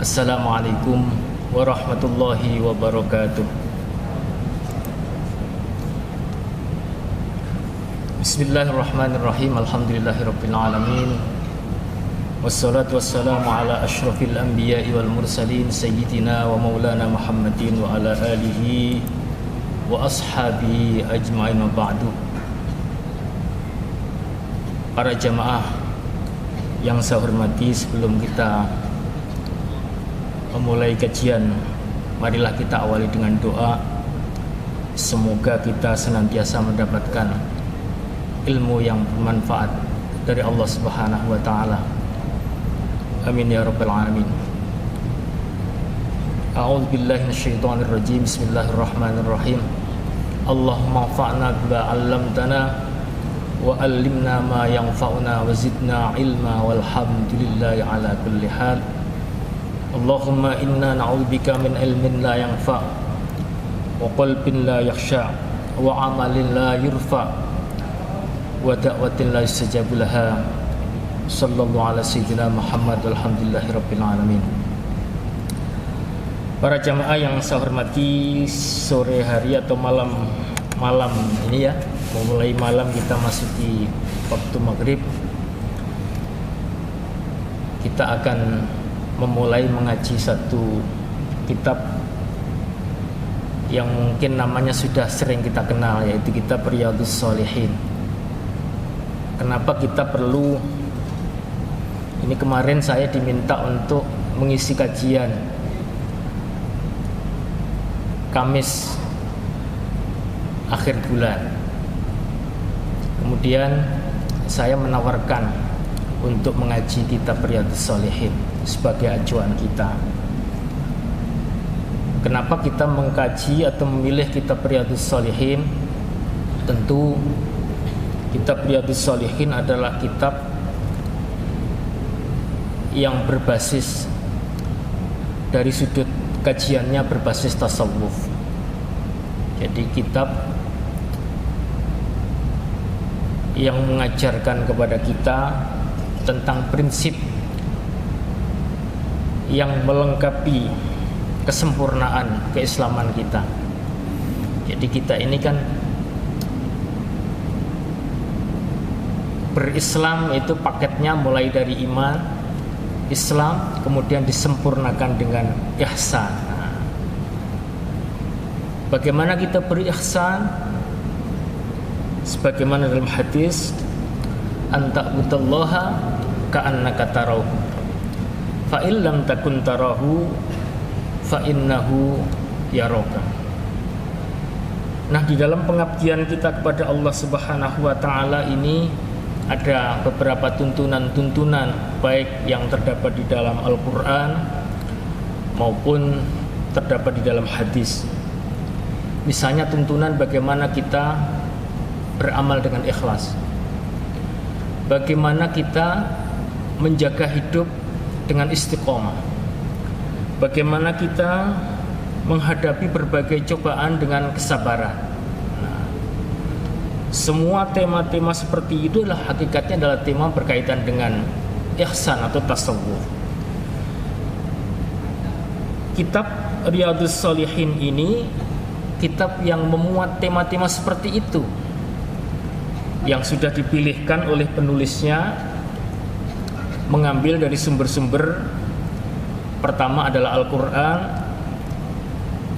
Assalamualaikum warahmatullahi wabarakatuh. Bismillahirrahmanirrahim. Alhamdulillahirabbil alamin. Wassalatu wassalamu ala asyrafil anbiya'i wal mursalin sayyidina wa maulana Muhammadin wa ala alihi wa ashabihi ajma'in wa ba'du. Para jamaah yang saya hormati, sebelum kita memulai kajian, marilah kita awali dengan doa. Semoga kita senantiasa mendapatkan ilmu yang bermanfaat dari Allah Subhanahu wa taala. Amin ya rabbal alamin. A'udzu billahi minasyaitonir rajim. Bismillahirrahmanirrahim. Allahumma anfa'na bima 'allamtana wa 'allimna ma yanfa'una wa zidna ilma walhamdulillahi ala kulli hal. Allahumma inna na'udzubika min ilmin la yanfa' wa qalbin la yakhsha' wa 'amalin la yurfa' wa da'watin la yustajabu laha. Sallallahu ala sayyidina Muhammad walhamdulillahi rabbil alamin. Para jamaah yang saya hormati, sore hari atau malam ini ya, mulai malam kita masuki waktu maghrib, kita akan memulai mengaji satu kitab yang mungkin namanya sudah sering kita kenal, yaitu kitab Riyadhus Shalihin. Kenapa kita perlu ini? Kemarin saya diminta untuk mengisi kajian Kamis akhir bulan. Kemudian saya menawarkan untuk mengaji kitab Riyadhus Shalihin sebagai acuan kita. Kenapa kita mengkaji atau memilih kitab Riyadhus Shalihin? Tentu kitab Riyadhus Shalihin adalah kitab yang berbasis, dari sudut kajiannya berbasis tasawuf. Jadi kitab yang mengajarkan kepada kita tentang prinsip yang melengkapi kesempurnaan keislaman kita. Jadi kita ini kan berislam itu paketnya mulai dari iman, Islam, kemudian disempurnakan dengan ihsan. Bagaimana kita berihsan? Sebagaimana dalam hadis, anta'budallaha ka'annaka tarahu fa in lam takun tarahu fa innahu yaraka. Nah, di dalam pengabdian kita kepada Allah Subhanahu wa taala ini ada beberapa tuntunan-tuntunan, baik yang terdapat di dalam Al-Qur'an maupun terdapat di dalam hadis. Misalnya tuntunan bagaimana kita beramal dengan ikhlas, bagaimana kita menjaga hidup dengan istiqomah, bagaimana kita menghadapi berbagai cobaan dengan kesabaran. Nah, semua tema-tema seperti itu adalah hakikatnya adalah tema berkaitan dengan ihsan atau tasawuf. Kitab Riyadhus Shalihin ini kitab yang memuat tema-tema seperti itu, yang sudah dipilihkan oleh penulisnya mengambil dari sumber-sumber. Pertama adalah Al-Quran,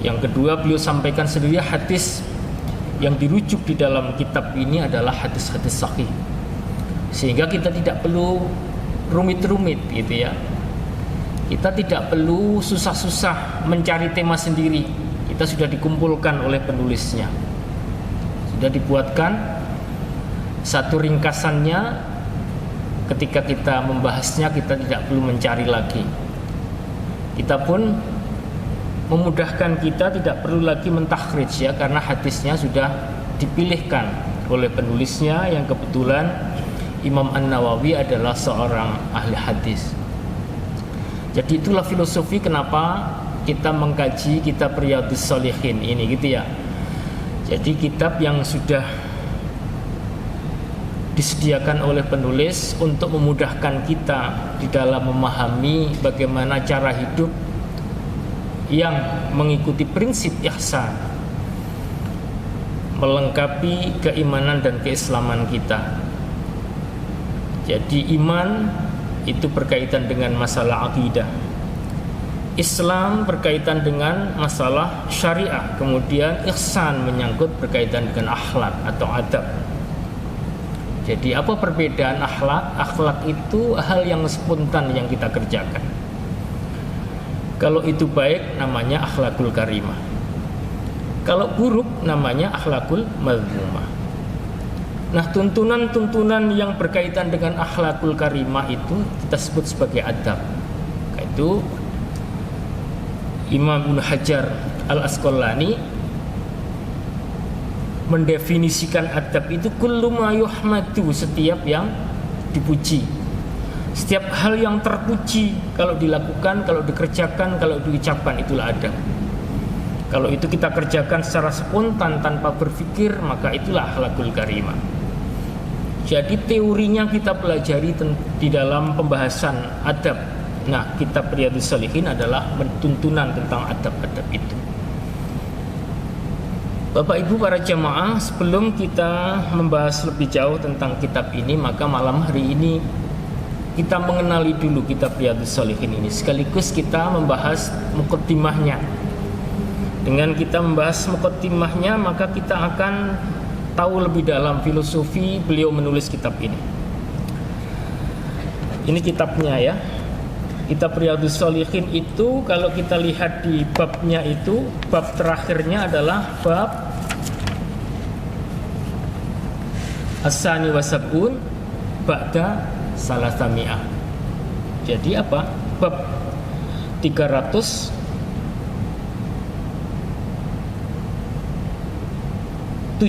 yang kedua beliau sampaikan sendiri hadis yang dirujuk di dalam kitab ini adalah hadis-hadis sahih, sehingga kita tidak perlu rumit-rumit gitu ya. Kita tidak perlu susah-susah mencari tema sendiri. Kita sudah dikumpulkan oleh penulisnya, sudah dibuatkan satu ringkasannya. Ketika kita membahasnya, kita tidak perlu mencari lagi. Kita pun memudahkan, kita tidak perlu lagi mentakhrij ya, karena hadisnya sudah dipilihkan oleh penulisnya, yang kebetulan Imam An-Nawawi adalah seorang ahli hadis. Jadi itulah filosofi kenapa kita mengkaji kitab Riyadhus Shalihin ini gitu ya. Jadi kitab yang sudah disediakan oleh penulis untuk memudahkan kita di dalam memahami bagaimana cara hidup yang mengikuti prinsip ihsan, melengkapi keimanan dan keislaman kita. Jadi iman itu berkaitan dengan masalah akidah, Islam berkaitan dengan masalah syariah, kemudian ihsan menyangkut berkaitan dengan akhlak atau adab. Jadi apa perbedaan akhlak? Akhlak itu hal yang spontan yang kita kerjakan. Kalau itu baik namanya akhlakul karimah. Kalau buruk namanya akhlakul madhmumah. Nah, tuntunan-tuntunan yang berkaitan dengan akhlakul karimah itu kita sebut sebagai adab. Itu Imam Ibnu Hajar Al-Asqalani mendefinisikan adab itu kullu ma yuhmadu, setiap yang dipuji, setiap hal yang terpuji, kalau dilakukan, kalau dikerjakan, kalau diucapkan, itulah adab. Kalau itu kita kerjakan secara spontan tanpa berpikir, maka itulah akhlakul karimah. Jadi teorinya kita pelajari di dalam pembahasan adab. Nah, kitab Riyadhus Shalihin adalah tuntunan tentang adab-adab itu. Bapak Ibu para jamaah, sebelum kita membahas lebih jauh tentang kitab ini, maka malam hari ini kita mengenali dulu kitab Riyadhus Shalihin ini. Sekaligus kita membahas muqaddimahnya. Dengan kita membahas muqaddimahnya, maka kita akan tahu lebih dalam filosofi beliau menulis kitab ini. Ini kitabnya ya. Kitab Riyadhus Shalihin itu kalau kita lihat di babnya itu, bab terakhirnya adalah bab As-Sani wa Sab'un ba'da Salasami'ah. Jadi apa? Bab 372.000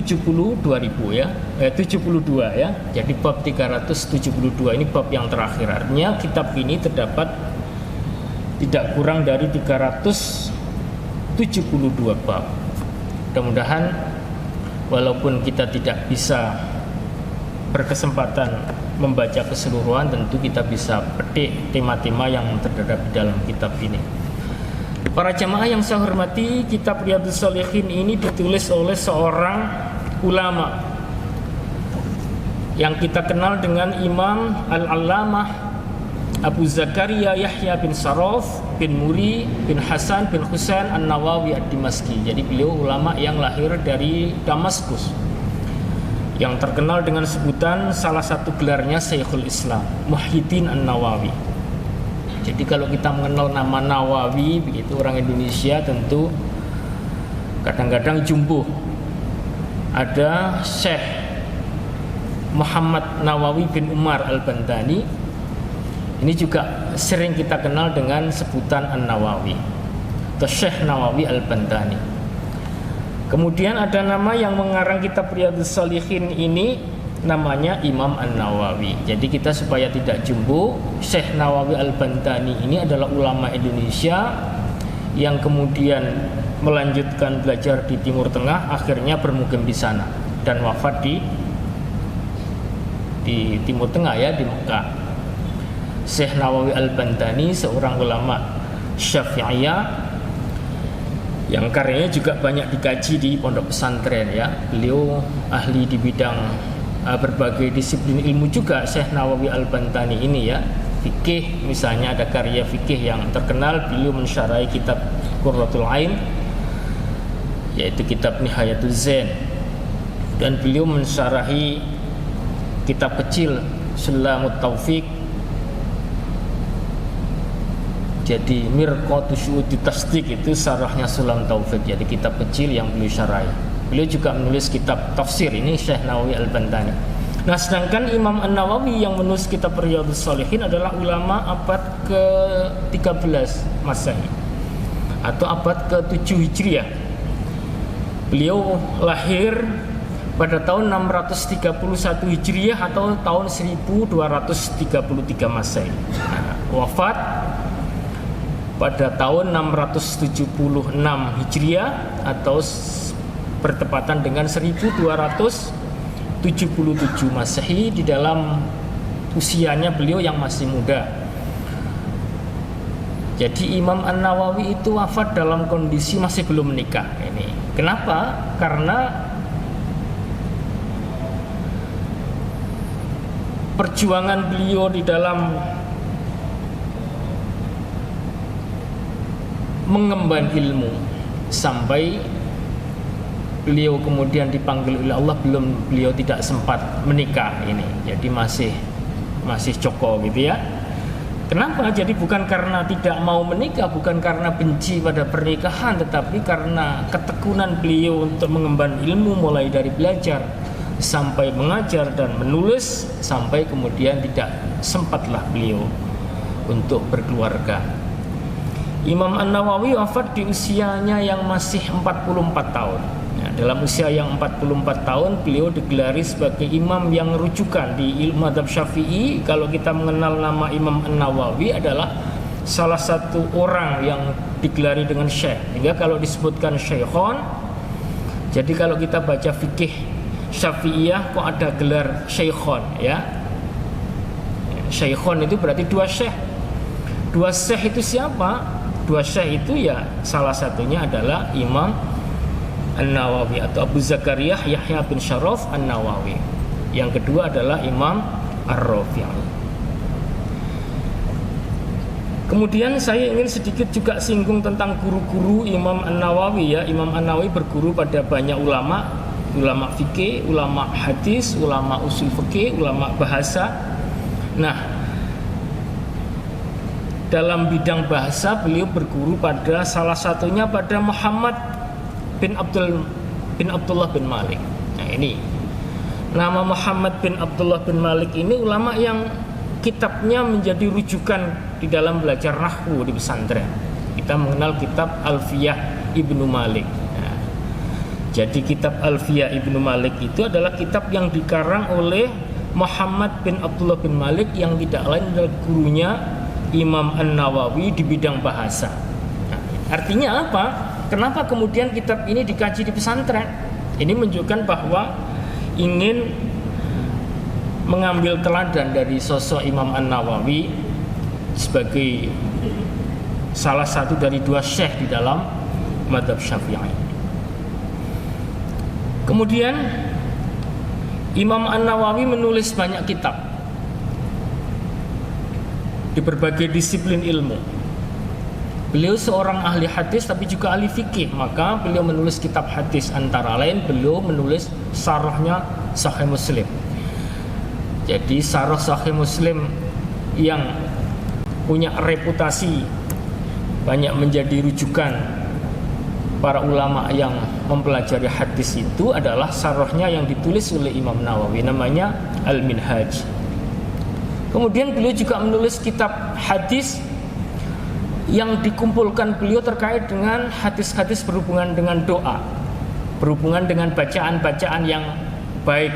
ya, 72 ya. Jadi bab 372 ini bab yang terakhir. Artinya kitab ini terdapat tidak kurang dari 372 bab. Mudah-mudahan walaupun kita tidak bisa berkesempatan membaca keseluruhan, tentu kita bisa petik tema-tema yang terdapat di dalam kitab ini. Para jamaah yang saya hormati, kitab Riyadhus Shalihin ini ditulis oleh seorang ulama yang kita kenal dengan Imam Al-Allamah Abu Zakaria Yahya bin Sharaf bin Muri bin Hasan bin Husain An-Nawawi Ad-Dimashqi. Jadi beliau ulama yang lahir dari Damaskus, yang terkenal dengan sebutan salah satu gelarnya Syekhul Islam, Muhyiddin An-Nawawi. Jadi kalau kita mengenal nama Nawawi, begitu orang Indonesia tentu kadang-kadang jumbo. Ada Syekh Muhammad Nawawi bin Umar Al-Bantani. Ini juga sering kita kenal dengan sebutan An-Nawawi atau Syekh Nawawi Al-Bantani. Kemudian ada nama yang mengarang kitab Riyadhus Shalihin ini, namanya Imam An-Nawawi. Jadi kita supaya tidak jumbo, Syekh Nawawi Al-Bantani ini adalah ulama Indonesia yang kemudian melanjutkan belajar di Timur Tengah, akhirnya bermukim di sana dan wafat di Timur Tengah ya, di Mekah. Syekh Nawawi Al-Bantani seorang ulama Syafi'iyah yang karyanya juga banyak dikaji di pondok pesantren ya. Beliau ahli di bidang berbagai disiplin ilmu juga, Syekh Nawawi Al-Bantani ini ya. Fikih misalnya, ada karya fikih yang terkenal, beliau mensyarahi kitab Qurratul Ain, yaitu kitab Nihayatuz Zain, dan beliau mensyarahi kitab kecil Sulamut Taufiq. Jadi Mirqatus Syuhudi Tasdiq itu syarahnya Sulam Taufik, jadi kitab kecil yang beliau syarahi. Beliau juga menulis kitab tafsir, ini Syekh Nawawi Al-Bantani. Nah, sedangkan Imam An-Nawawi yang menulis kitab Riyadhus Shalihin adalah ulama abad ke-13 Masehi atau abad ke-7 Hijriah. Beliau lahir pada tahun 631 Hijriah atau tahun 1233 Masehi. Nah, wafat pada tahun 676 Hijriah atau bertepatan dengan 1223 77 Masehi, di dalam usianya beliau yang masih muda. Jadi Imam An-Nawawi itu wafat dalam kondisi masih belum menikah. Ini kenapa? Karena perjuangan beliau di dalam mengemban ilmu sampai beliau kemudian dipanggil oleh Allah, beliau tidak sempat menikah ini. Jadi masih coko gitu ya. Kenapa? Jadi bukan karena tidak mau menikah, bukan karena benci pada pernikahan, tetapi karena ketekunan beliau untuk mengemban ilmu, mulai dari belajar sampai mengajar dan menulis, sampai kemudian tidak sempatlah beliau untuk berkeluarga. Imam An-Nawawi wafat di usianya yang masih 44 tahun. Ya, dalam usia yang 44 tahun beliau digelari sebagai imam yang rujukan di ilmu mazhab Syafi'i. Kalau kita mengenal nama Imam An-Nawawi adalah salah satu orang yang digelari dengan syekh. Sehingga kalau disebutkan syekhon, jadi kalau kita baca fikih Syafi'iyah kok ada gelar syekhon ya. Syekhon itu berarti dua syekh. Dua syekh itu siapa? Dua syekh itu ya salah satunya adalah Imam An-Nawawi atau Abu Zakaria Yahya bin Syaraf An-Nawawi. Yang kedua adalah Imam Ar-Rafi'i. Kemudian saya ingin sedikit juga singgung tentang guru-guru Imam An-Nawawi ya. Imam An-Nawawi berguru pada banyak ulama fikih, ulama hadis, ulama usul fikih, ulama bahasa. Nah, dalam bidang bahasa beliau berguru pada salah satunya pada Muhammad bin Abdullah bin Malik. Nah, ini nama Muhammad bin Abdullah bin Malik ini ulama yang kitabnya menjadi rujukan di dalam belajar nahwu di pesantren. Kita mengenal kitab Alfiyah Ibnu Malik. Nah, jadi kitab Alfiyah Ibnu Malik itu adalah kitab yang dikarang oleh Muhammad bin Abdullah bin Malik yang tidak lain adalah gurunya Imam An-Nawawi di bidang bahasa. Nah, artinya apa? Kenapa kemudian kitab ini dikaji di pesantren? Ini menunjukkan bahwa ingin mengambil teladan dari sosok Imam An-Nawawi sebagai salah satu dari dua syekh di dalam mazhab Syafi'i. Kemudian Imam An-Nawawi menulis banyak kitab di berbagai disiplin ilmu. Beliau seorang ahli hadis tapi juga ahli fikih, maka beliau menulis kitab hadis, antara lain beliau menulis syarahnya Sahih Muslim. Jadi syarah Sahih Muslim yang punya reputasi banyak menjadi rujukan para ulama yang mempelajari hadis itu adalah syarahnya yang ditulis oleh Imam Nawawi, namanya Al-Minhaj. Kemudian beliau juga menulis kitab hadis yang dikumpulkan beliau terkait dengan hadis-hadis berhubungan dengan doa, berhubungan dengan bacaan-bacaan yang baik,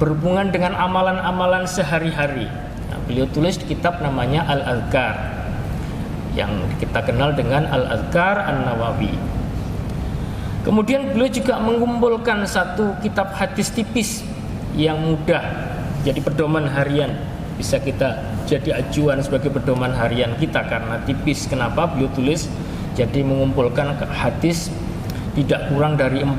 berhubungan dengan amalan-amalan sehari-hari. Nah, beliau tulis di kitab namanya Al-Adhkar yang kita kenal dengan Al-Adhkar An-Nawawi. Kemudian beliau juga mengumpulkan satu kitab hadis tipis yang mudah jadi pedoman harian, bisa kita jadi acuan sebagai pedoman harian kita karena tipis. Kenapa beliau tulis? Jadi mengumpulkan hadis tidak kurang dari 40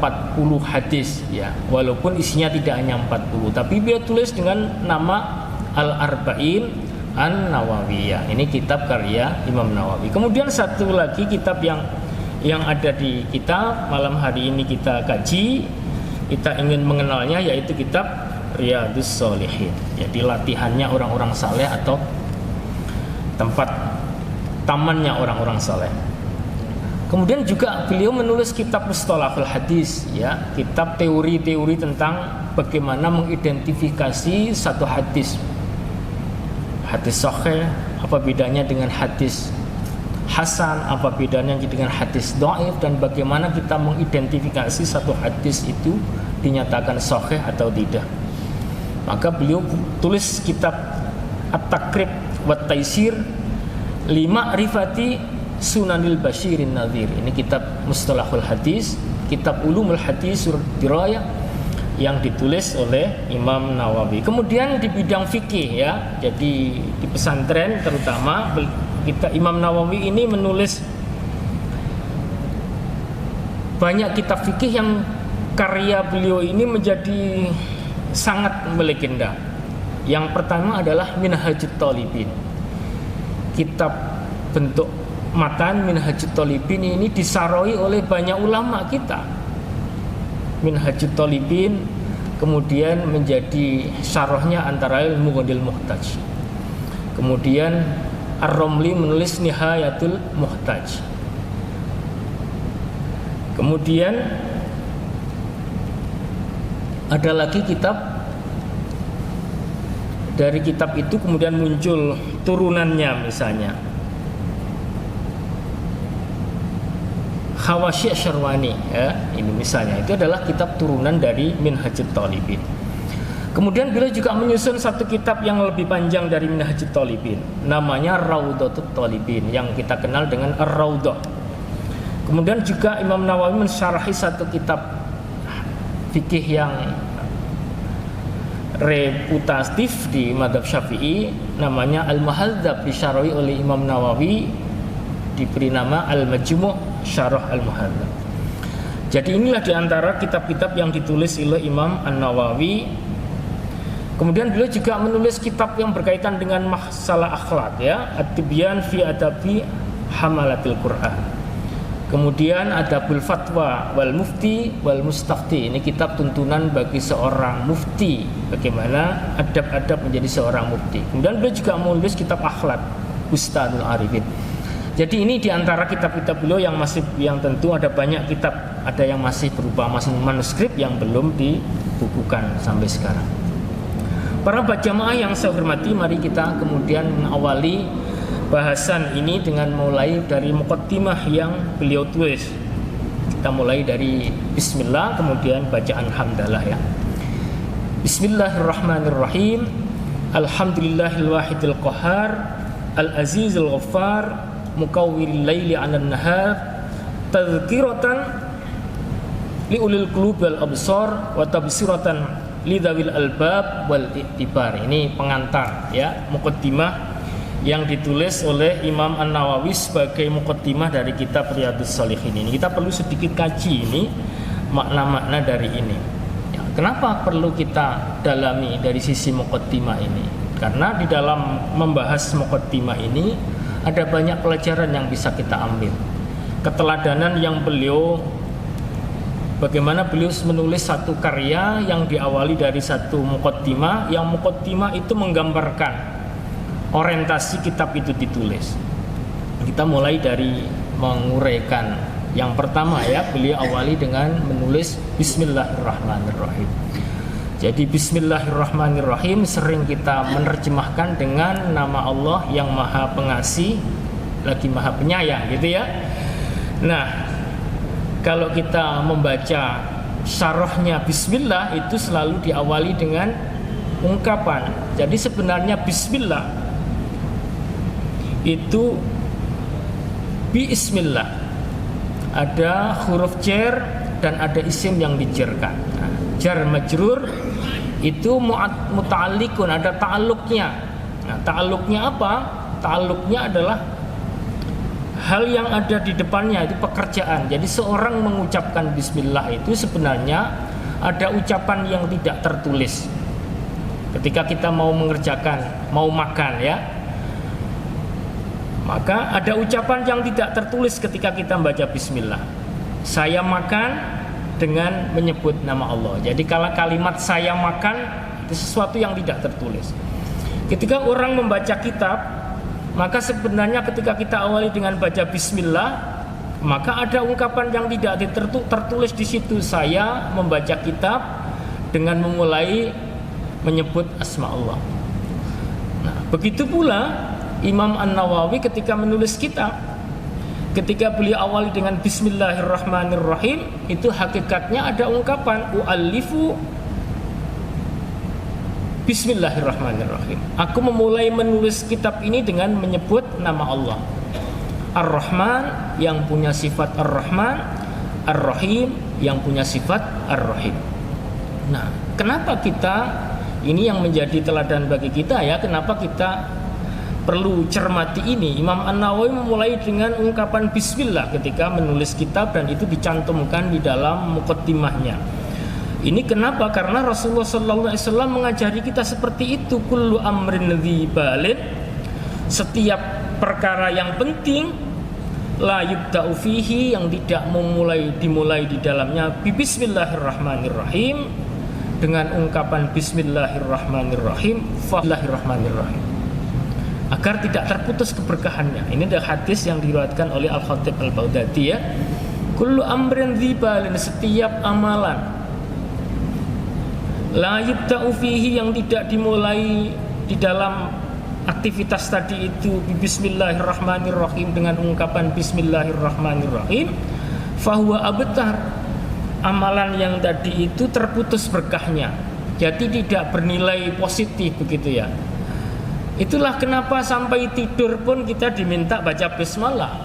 hadis ya, walaupun isinya tidak hanya 40, tapi beliau tulis dengan nama Al-Arba'in An-Nawawiyah. Ini kitab karya Imam Nawawi. Kemudian satu lagi kitab yang ada di kita malam hari ini kita kaji, kita ingin mengenalnya, yaitu kitab Riyadhus Shalihin. Jadi latihannya orang-orang saleh atau tempat tamannya orang-orang saleh. Kemudian juga beliau menulis kitab Mustalahul Hadis ya, kitab teori-teori tentang bagaimana mengidentifikasi satu hadis. Hadis sahih, apa bedanya dengan hadis hasan, apa bedanya dengan hadis dhaif, dan bagaimana kita mengidentifikasi satu hadis itu dinyatakan sahih atau tidak. Maka beliau tulis kitab At-Taqrib wa Taisir li Ma'rifati Sunanil Basyirin Nadhir. Ini kitab Mustalahul Hadis, kitab Ulumul Hadis Surah Dirayah yang ditulis oleh Imam Nawawi. Kemudian di bidang fikih ya, jadi di pesantren terutama Imam Nawawi ini menulis banyak kitab fikih yang karya beliau ini menjadi sangat melegenda. Yang pertama adalah Minhajut Thalibin. Kitab bentuk matan Minhajut Thalibin ini disaroi oleh banyak ulama kita. Minhajut Thalibin kemudian menjadi syarahnya antara lain Mughnil Muhtaj. Kemudian Ar-Romli menulis Nihayatul Muhtaj. Kemudian ada lagi kitab, dari kitab itu kemudian muncul turunannya, misalnya Hawashi Syarwani ya, ini misalnya itu adalah kitab turunan dari Minhajut Thalibin. Kemudian beliau juga menyusun satu kitab yang lebih panjang dari Minhajut Thalibin, namanya Raudhatut Thalibin, yang kita kenal dengan Ar-Raudhah. Kemudian juga Imam Nawawi mensyarahi satu kitab fikih yang reputatif di mazhab Syafi'i, namanya Al-Muhadzab, disyarahi oleh Imam Nawawi, diberi nama Al-Majmu' Syarah Al-Muhadzab. Jadi inilah diantara kitab-kitab yang ditulis oleh Imam An-Nawawi. Kemudian beliau juga menulis kitab yang berkaitan dengan masalah akhlak ya, At-Tibyan fi Adabi Hamalatil Quran. Kemudian Adabul Fatwa wal Mufti wal Mustafti. Ini kitab tuntunan bagi seorang mufti, bagaimana adab-adab menjadi seorang mufti. Kemudian beliau juga menulis kitab akhlak Bustanul Arifin. Jadi ini diantara kitab-kitab beliau yang tentu ada banyak kitab, ada yang masih berupa manuskrip yang belum dibukukan sampai sekarang. Para jamaah yang saya hormati, mari kita kemudian mengawali bahasan ini dengan mulai dari muqaddimah yang beliau tulis. Kita mulai dari Bismillah, kemudian bacaan hamdalah ya. Bismillahirrahmanirrahim. Alhamdulillahil wahidil qahhar, al-azizil ghaffar, mukawwiril laili 'alan nahar, tadhkiratan liulil qulubi wal absar wa tabsiratan lidzawil albab wal i'tibar. Ini pengantar ya, muqaddimah yang ditulis oleh Imam An-Nawawi sebagai muqaddimah dari kitab Riyadhus Shalihin ini. Kita perlu sedikit kaji ini makna-makna dari ini ya, kenapa perlu kita dalami dari sisi muqaddimah ini? Karena di dalam membahas muqaddimah ini ada banyak pelajaran yang bisa kita ambil. Keteladanan yang bagaimana beliau menulis satu karya yang diawali dari satu muqaddimah, yang muqaddimah itu menggambarkan orientasi kitab itu ditulis. Kita mulai dari menguraikan. Yang pertama ya, beliau awali dengan menulis Bismillahirrahmanirrahim. Jadi Bismillahirrahmanirrahim sering kita menerjemahkan dengan nama Allah yang Maha Pengasih lagi Maha Penyayang gitu ya. Nah, kalau kita membaca syarahnya Bismillah itu selalu diawali dengan ungkapan. Jadi sebenarnya Bismillah itu Bismillah, ada huruf jar dan ada isim yang dijarkan. Nah, jar majrur itu muta'alliqun, ada ta'alluqnya. Nah, ta'alluqnya apa? Ta'alluqnya adalah hal yang ada di depannya, itu pekerjaan. Jadi seorang mengucapkan bismillah itu sebenarnya ada ucapan yang tidak tertulis. Ketika kita mau mengerjakan, mau makan ya, maka ada ucapan yang tidak tertulis ketika kita membaca bismillah. Saya makan dengan menyebut nama Allah. Jadi kalau kalimat saya makan itu sesuatu yang tidak tertulis. Ketika orang membaca kitab, maka sebenarnya ketika kita awali dengan baca bismillah, maka ada ungkapan yang tidak tertulis di situ. Saya membaca kitab dengan memulai menyebut asma Allah. Nah, begitu pula Imam An-Nawawi ketika menulis kitab, ketika beliau awali dengan Bismillahirrahmanirrahim, itu hakikatnya ada ungkapan u'allifu Bismillahirrahmanirrahim. Aku memulai menulis kitab ini dengan menyebut nama Allah Ar-Rahman yang punya sifat Ar-Rahman, Ar-Rahim yang punya sifat Ar-Rahim. Nah, kenapa kita, ini yang menjadi teladan bagi kita ya, kenapa kita perlu cermati ini. Imam An-Nawawi memulai dengan ungkapan bismillah ketika menulis kitab, dan itu dicantumkan di dalam muqaddimahnya. Ini kenapa? Karena Rasulullah SAW mengajari kita seperti itu. Kullu amrin dzi balin, setiap perkara yang penting, la yubda'u fihi, yang tidak dimulai di dalamnya bismillahirrahmanirrahim, dengan ungkapan bismillahirrahmanirrahim, bismillahirrahmanirrahim, agar tidak terputus keberkahannya. Ini adalah hadis yang diriwayatkan oleh Al-Khatib Al-Baghdadi ya. Kullu amrin dzi balin, setiap amalan, la yubda'u fihi, yang tidak dimulai di dalam aktivitas tadi itu bismillahirrahmanirrahim, dengan ungkapan bismillahirrahmanirrahim, fahuwa abtar, amalan yang tadi itu terputus berkahnya, jadi tidak bernilai positif begitu ya. Itulah kenapa sampai tidur pun kita diminta baca bismillah,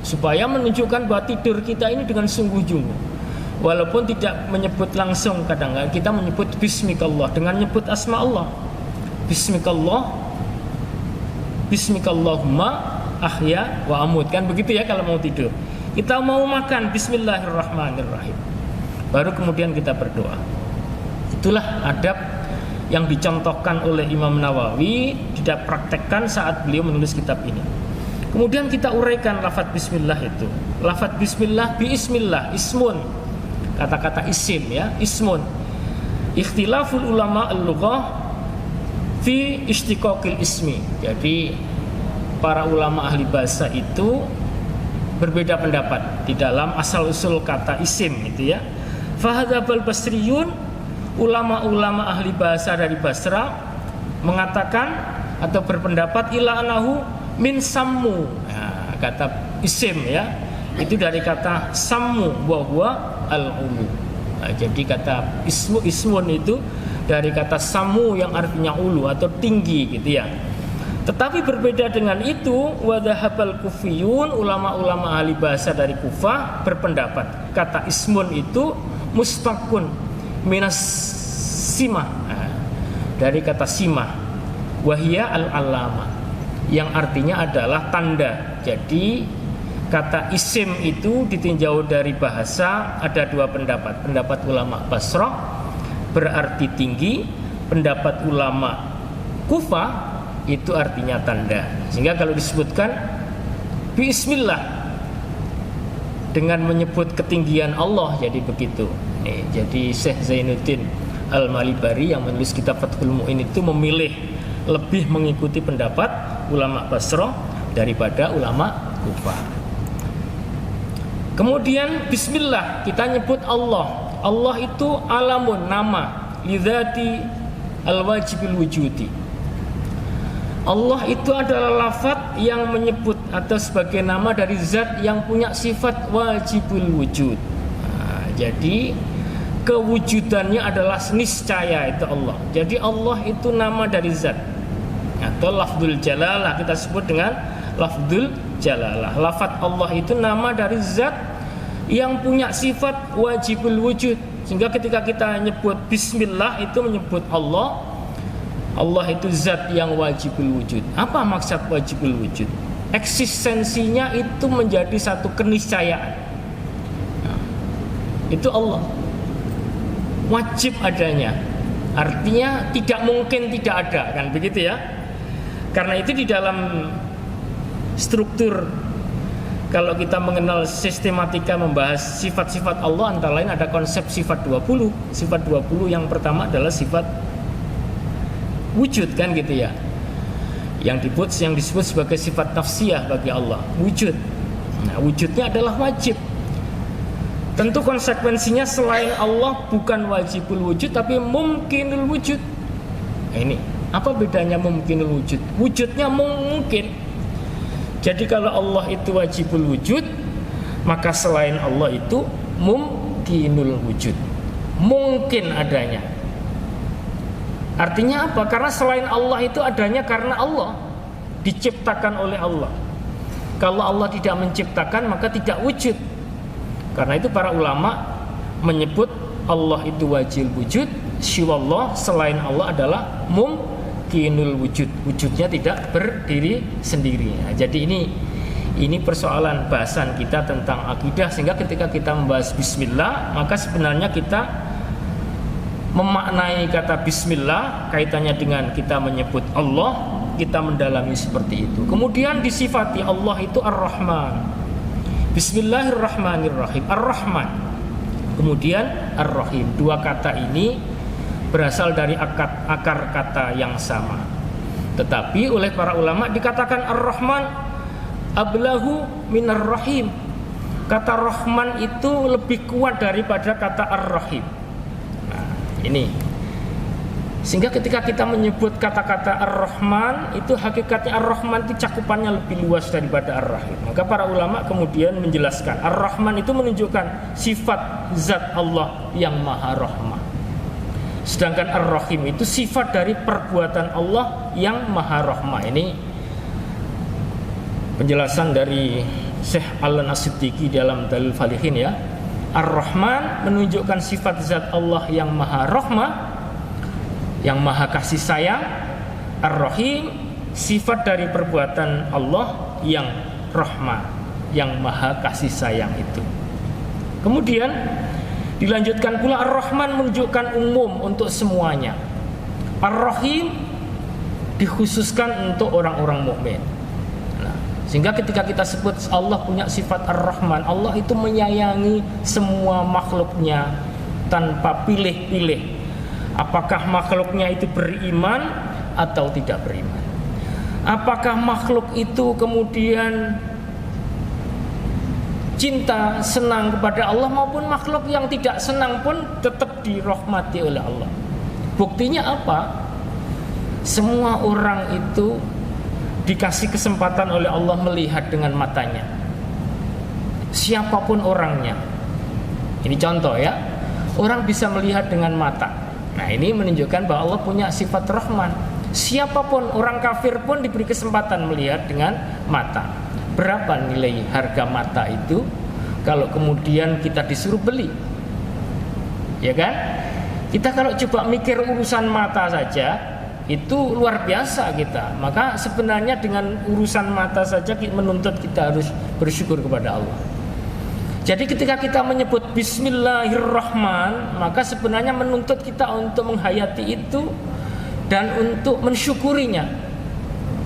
supaya menunjukkan bahwa tidur kita ini dengan sungguh-sungguh. Walaupun tidak menyebut langsung, kadang-kadang kita menyebut bismikallah dengan nyebut asma Allah. Bismikallahumma ahya wa amut, kan begitu ya kalau mau tidur. Kita mau makan, bismillahirrahmanirrahim, baru kemudian kita berdoa. Itulah adab yang dicontohkan oleh Imam Nawawi, tidak praktekkan saat beliau menulis kitab ini. Kemudian kita uraikan lafadz bismillah itu. Lafadz bismillah biismillah, ismun, kata-kata isim ya, ismun. Ikhtilaful ulama al-lughah fi istiqaqil ismi. Jadi para ulama ahli bahasa itu berbeda pendapat di dalam asal-usul kata isim itu ya. Fahadzabal basriyun, ulama-ulama ahli bahasa dari Basra mengatakan atau berpendapat ila anahu min sammu. Nah, kata isim ya, itu dari kata sammu wa huwa al-ulu. Nah, jadi kata ismun itu dari kata samu yang artinya ulu atau tinggi gitu ya. Tetapi berbeda dengan itu, wadhahabal kufiyun, ulama-ulama ahli bahasa dari Kufah berpendapat kata ismun itu mustaqun minas simah, dari kata simah, wahia al-alama, yang artinya adalah tanda. Jadi kata isim itu ditinjau dari bahasa ada dua pendapat. Pendapat ulama Basrah berarti tinggi, pendapat ulama Kufah itu artinya tanda. Sehingga kalau disebutkan bismillah dengan menyebut ketinggian Allah, jadi begitu. Nih, jadi Syekh Zainuddin Al-Malibari yang menulis kitab Fathul Mu'in itu memilih lebih mengikuti pendapat ulama Basrah daripada ulama Kufah. Kemudian bismillah kita nyebut Allah. Allah itu alamun, nama, lidzati al-wajibil wujudi. Allah itu adalah lafadz yang menyebut atau sebagai nama dari zat yang punya sifat wajibul wujud. Nah, jadi kewujudannya adalah niscaya, itu Allah. Jadi Allah itu nama dari zat atau lafdzul jalalah, kita sebut dengan lafdzul jalalah. Lafadz Allah itu nama dari zat yang punya sifat wajibul wujud. Sehingga ketika kita nyebut bismillah itu menyebut Allah. Allah itu zat yang wajibul wujud. Apa maksud wajibul wujud? Eksistensinya itu menjadi satu keniscayaan. Nah, itu Allah wajib adanya. Artinya tidak mungkin tidak ada, kan begitu ya. Karena itu di dalam struktur, kalau kita mengenal sistematika membahas sifat-sifat Allah, antara lain ada konsep sifat 20. Sifat 20 yang pertama adalah sifat wujud, kan gitu ya. Yang disebut sebagai sifat nafsiyah bagi Allah, wujud. Nah, wujudnya adalah wajib. Tentu konsekuensinya selain Allah bukan wajibul wujud tapi mumkinul wujud. Nah, ini apa bedanya mumkinul wujud? Wujudnya mungkin. Jadi kalau Allah itu wajibul wujud, maka selain Allah itu mumkinul wujud, mungkin adanya. Artinya apa? Karena selain Allah itu adanya karena Allah, diciptakan oleh Allah. Kalau Allah tidak menciptakan maka tidak wujud. Karena itu para ulama menyebut Allah itu wajibul wujud siwallah, selain Allah adalah mumkinul wujud, wujudnya tidak berdiri sendiri. Nah, jadi ini persoalan bahasan kita tentang akidah, sehingga ketika kita membahas bismillah, maka sebenarnya kita memaknai kata bismillah kaitannya dengan kita menyebut Allah, kita mendalami seperti itu. Kemudian disifati Allah itu Ar-Rahman. Bismillahirrahmanirrahim. Ar-Rahman. Kemudian Ar-Rahim. Dua kata ini berasal dari akar kata yang sama. Tetapi oleh para ulama dikatakan Ar-Rahman ablahu minar rahim. Kata Rahman itu lebih kuat daripada kata Ar-Rahim. Nah, ini. Sehingga ketika kita menyebut kata-kata Ar-Rahman, itu hakikatnya Ar-Rahman itu cakupannya lebih luas daripada Ar-Rahim. Maka para ulama kemudian menjelaskan Ar-Rahman itu menunjukkan sifat zat Allah yang maha rahmah. Sedangkan Ar-Rahim itu sifat dari perbuatan Allah yang maha rahmah. Ini penjelasan dari Syekh Al-Nasiddiqi dalam Dalil Falihin ya. Ar-Rahman menunjukkan sifat zat Allah yang maha rahmah, yang maha kasih sayang. Ar-Rahim sifat dari perbuatan Allah yang rahmah, yang maha kasih sayang itu. Kemudian dilanjutkan pula Ar-Rahman menunjukkan umum untuk semuanya. Ar-Rahim dikhususkan untuk orang-orang mukmin. Nah, sehingga ketika kita sebut Allah punya sifat Ar-Rahman, Allah itu menyayangi semua makhluknya tanpa pilih-pilih. Apakah makhluknya itu beriman atau tidak beriman? Apakah makhluk itu kemudian cinta, senang kepada Allah, maupun makhluk yang tidak senang pun tetap dirahmati oleh Allah. Buktinya apa? Semua orang itu dikasih kesempatan oleh Allah melihat dengan matanya, siapapun orangnya. Ini contoh ya, orang bisa melihat dengan mata. Nah, ini menunjukkan bahwa Allah punya sifat Rahman. Siapapun, orang kafir pun diberi kesempatan melihat dengan mata. Berapa nilai harga mata itu kalau kemudian kita disuruh beli? Ya kan? Kita kalau coba mikir urusan mata saja, itu luar biasa kita. Maka sebenarnya dengan urusan mata saja menuntut kita harus bersyukur kepada Allah. Jadi ketika kita menyebut Bismillahirrahman, maka sebenarnya menuntut kita untuk menghayati itu dan untuk mensyukurinya.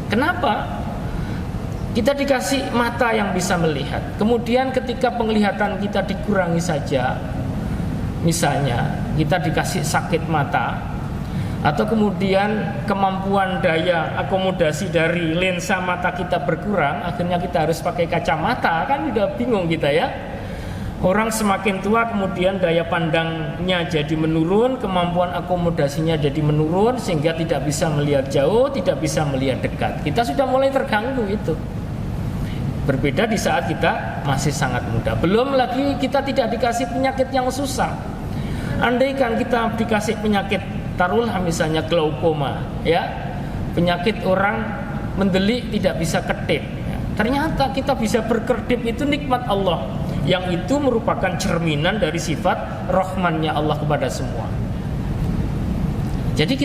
Kenapa? Kita dikasih mata yang bisa melihat. Kemudian ketika penglihatan kita dikurangi saja, misalnya kita dikasih sakit mata, atau kemudian kemampuan daya akomodasi dari lensa mata kita berkurang, akhirnya kita harus pakai kacamata, kan udah bingung kita ya. Orang semakin tua kemudian daya pandangnya jadi menurun, kemampuan akomodasinya jadi menurun, sehingga tidak bisa melihat jauh, tidak bisa melihat dekat. Kita sudah mulai terganggu itu. Berbeda di saat kita masih sangat muda. Belum lagi kita tidak dikasih penyakit yang susah. Andaikan kita dikasih penyakit, taruhlah misalnya glaukoma, ya, penyakit orang mendelik tidak bisa kedip. Ternyata kita bisa berkedip, itu nikmat Allah, yang itu merupakan cerminan dari sifat rahmannya Allah kepada semua. Jadi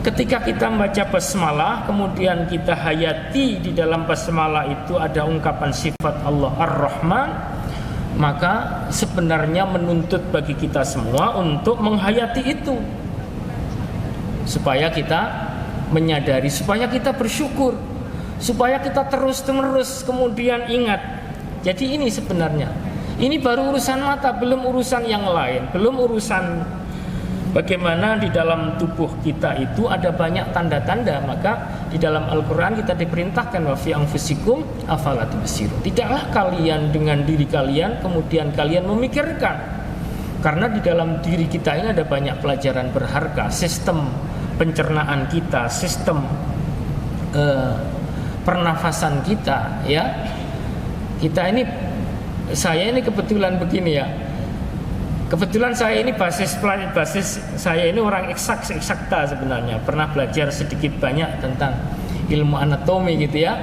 ketika kita membaca basmalah, kemudian kita hayati di dalam basmalah itu ada ungkapan sifat Allah Ar-Rahman, maka sebenarnya menuntut bagi kita semua untuk menghayati itu, supaya kita menyadari, supaya kita bersyukur, supaya kita terus-menerus kemudian ingat. Jadi ini sebenarnya, ini baru urusan mata, belum urusan yang lain, belum urusan bagaimana di dalam tubuh kita itu ada banyak tanda-tanda. Maka di dalam Al-Quran kita diperintahkan wa fi anfusikum afala tubsirun. Tidaklah kalian dengan diri kalian kemudian kalian memikirkan, karena di dalam diri kita ini ada banyak pelajaran berharga. Sistem pencernaan kita, sistem pernafasan kita, ya. Kita ini, saya ini kebetulan begini ya. Kebetulan saya ini basis saya ini orang eksakta sebenarnya. Pernah belajar sedikit banyak tentang ilmu anatomi gitu ya.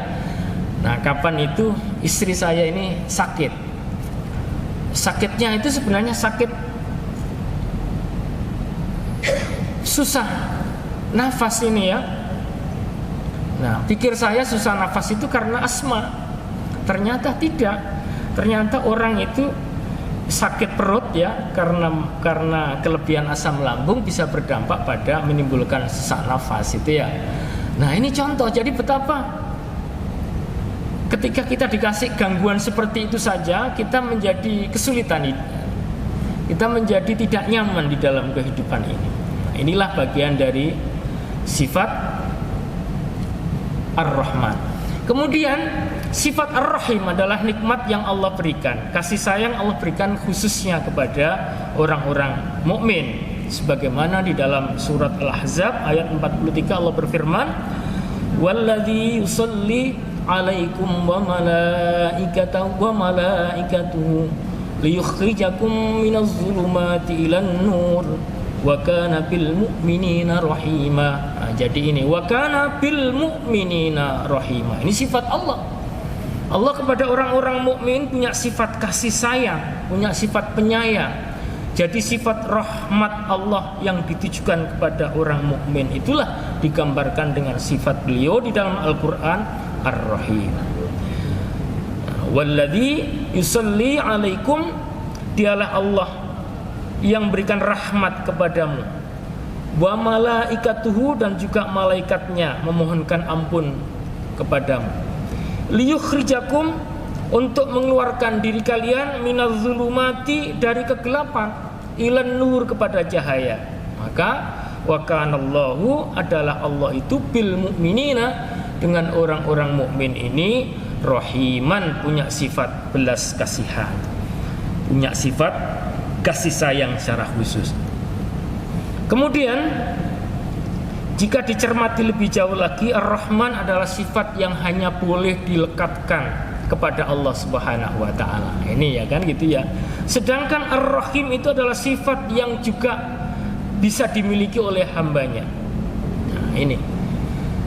Nah, kapan itu istri saya ini sakit. Sakitnya itu sebenarnya sakit susah nafas ini ya. Nah, pikir saya susah nafas itu karena asma. Ternyata tidak. Ternyata orang itu sakit perut ya karena kelebihan asam lambung bisa berdampak pada menimbulkan sesak nafas itu ya. Nah, ini contoh. Jadi betapa ketika kita dikasih gangguan seperti itu saja, kita menjadi kesulitan, kita menjadi tidak nyaman di dalam kehidupan ini. Nah, inilah bagian dari sifat Ar-Rahman. Kemudian sifat Ar-Rahim adalah nikmat yang Allah berikan, kasih sayang Allah berikan khususnya kepada orang-orang mukmin. Sebagaimana di dalam surat Al-Ahzab ayat 43 Allah berfirman, "Walladzi yusalli 'alaikum wa malaikatuhu liyukhrijakum minaz zulumati ilan nur wa kana bil mu'minina rahima." Nah, jadi ini wa kana bil mu'minina rahima. Ini sifat Allah. Allah kepada orang-orang mukmin punya sifat kasih sayang, punya sifat penyayang. Jadi sifat rahmat Allah yang ditujukan kepada orang mukmin itulah digambarkan dengan sifat beliau di dalam Al-Qur'an Ar-Rahim. Walladzi yusalli 'alaikum, dialah Allah yang berikan rahmat kepadamu. Wa malaikatuhu, dan juga malaikatnya memohonkan ampun kepadamu. Liyukhrijakum, untuk mengeluarkan diri kalian minaz zulumati, dari kegelapan, ilan nur, kepada cahaya. Maka wa kanallahu, adalah Allah itu bil mu'minina, dengan orang-orang mukmin ini rahiman, punya sifat belas kasihan, punya sifat kasih sayang secara khusus. Kemudian jika dicermati lebih jauh lagi, Ar-Rahman adalah sifat yang hanya boleh dilekatkan kepada Allah Subhanahu wa taala. Ini ya kan gitu ya. Sedangkan Ar-Rahim itu adalah sifat yang juga bisa dimiliki oleh hambanya. Nah, ini.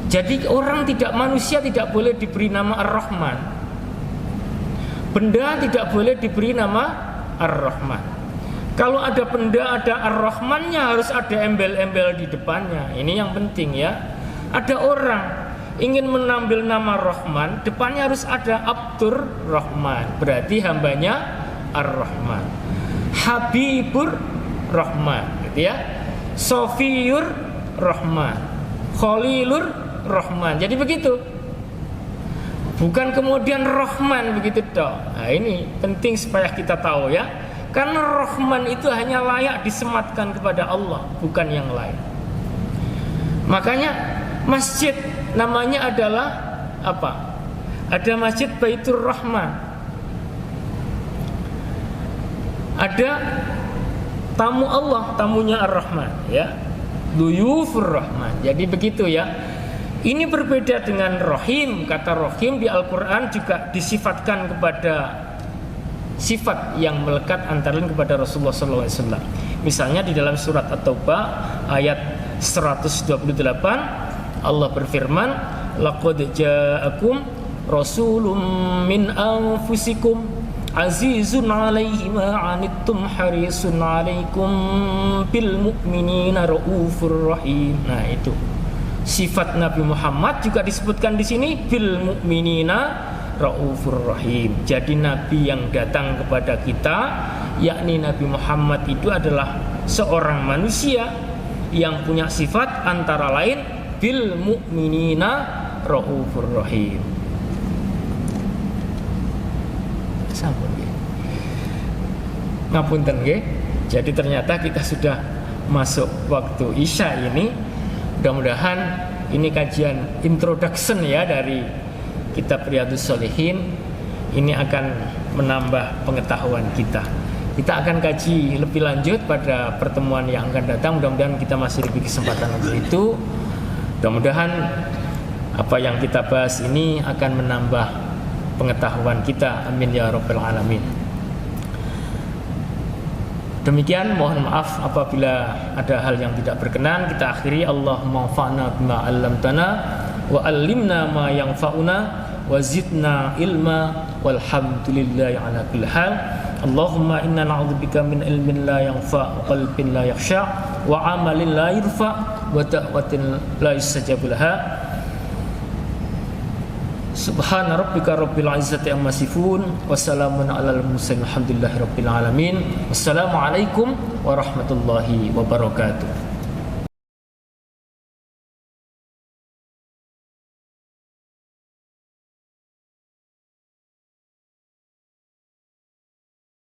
Jadi orang tidak, manusia tidak boleh diberi nama Ar-Rahman. Benda tidak boleh diberi nama Ar-Rahman. Kalau ada benda, ada Ar-Rahmannya, harus ada embel-embel di depannya. Ini yang penting ya. Ada orang ingin menambil nama Rahman, depannya harus ada Abdur Rahman, berarti hambanya Ar-Rahman. Habibur Rahman, gitu ya. Sofiyur Rahman, Khalilur Rahman. Jadi begitu. Bukan kemudian Rahman begitu toh. Nah, ini penting supaya kita tahu ya. Karena Rahman itu hanya layak disematkan kepada Allah, bukan yang lain. Makanya masjid namanya adalah apa? Ada masjid Baitur Rahman. Ada tamu Allah, tamunya Ar-Rahman ya. Duyufur Rahman. Jadi begitu ya. Ini berbeda dengan Rahim. Kata Rahim di Al-Qur'an juga disifatkan kepada sifat yang melekat antara lain kepada Rasulullah SAW. Misalnya di dalam surat At-Taubah ayat 128 Allah berfirman, laqad ja'akum rasulun min anfusikum azizun 'alaihi ma 'anittum harisun 'alaikum bil mu'minina raufur rahim. Nah, itu sifat Nabi Muhammad juga disebutkan di sini, bil mu'minina raufur rahim. Jadi nabi yang datang kepada kita, yakni Nabi Muhammad itu adalah seorang manusia yang punya sifat antara lain bil mu'minina raufur rahim. Sampun nggih. Ngapunten nggih. Jadi ternyata kita sudah masuk waktu Isya ini. Mudah-mudahan ini kajian introduction ya dari kitab Riyadhus Shalihin. Ini akan menambah pengetahuan kita. Kita akan kaji lebih lanjut pada pertemuan yang akan datang. Mudah-mudahan kita masih diberi kesempatan untuk itu. Mudah-mudahan apa yang kita bahas ini akan menambah pengetahuan kita. Amin ya rabbal alamin. Demikian, mohon maaf apabila ada hal yang tidak berkenan. Kita akhiri. Allahumma fa'na bima 'allamtana wa 'allimna ma yanfa'una wa zidna ilma walhamdulillahi ala kulli hal. Allahumma inna na'udzubika min ilmin la yanfa' wa qalbin la yakhsha' wa 'amalin la yurfa' wa da'watin la yustajabu laha. Subhana rabbika rabbil izzati amma yasifun wa salamun alal mursalin alhamdulillahi rabbil alamin. Wassalamualaikum warahmatullahi wabarakatuh.